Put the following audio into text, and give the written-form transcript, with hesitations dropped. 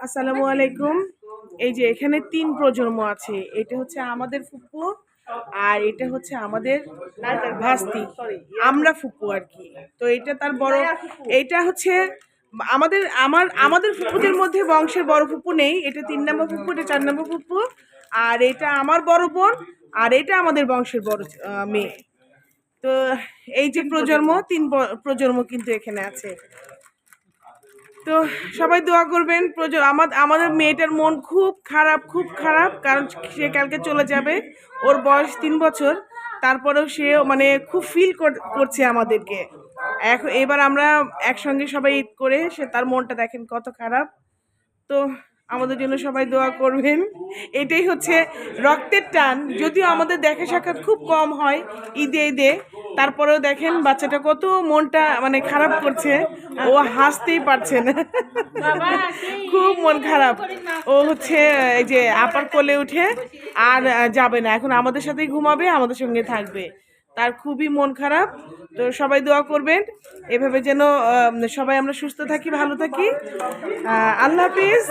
আসসালামু আলাইকুম। এই যে এখানে ৩ প্রজন্ম আছে। এটা হচ্ছে আমাদের ফুপু, আর এটা হচ্ছে আমাদের ভাস্তি। আমরা ফুপু আরকি। তো এটা তার বড়, এইটা হচ্ছে আমাদের ফুপুদের মধ্যে বংশের বড় ফুপু নেই। এটা ৩ নম্বর ফুপু, এটা ৪ নম্বর ফুপু। আর এটা আমার বড় বোন, আর এটা আমাদের বংশের বড় মেয়ে। তো এই যে প্রজন্ম, ৩ প্রজন্ম কিন্তু এখানে আছে। তো সবাই দোয়া করবেন। আমাদের মেয়েটার মন খুব খারাপ, খুব খারাপ, কারণ সে কালকে চলে যাবে। ওর বয়স ৩ বছর, তারপরেও সে মানে খুব ফিল করছে আমাদেরকে। এবার আমরা একসঙ্গে সবাই ঈদ করে সে তার মনটা দেখেন কত খারাপ। তো আমাদের জন্য সবাই দোয়া করবেন। এটাই হচ্ছে রক্তের টান। যদিও আমাদের দেখা সাক্ষাৎ খুব কম হয় ঈদে ঈদে, তারপরেও দেখেন বাচ্চাটা কত মনটা মানে খারাপ করছে। ও হাসতেই পারছে না, খুব মন খারাপ। ও হচ্ছে এই যে আপার কোলে উঠে আর যাবে না, এখন আমাদের সাথেই ঘুমাবে, আমাদের সঙ্গে থাকবে। তার খুবই মন খারাপ। তো সবাই দোয়া করবেন এভাবে যেন সবাই আমরা সুস্থ থাকি, ভালো থাকি। আল্লাহ হাফিজ।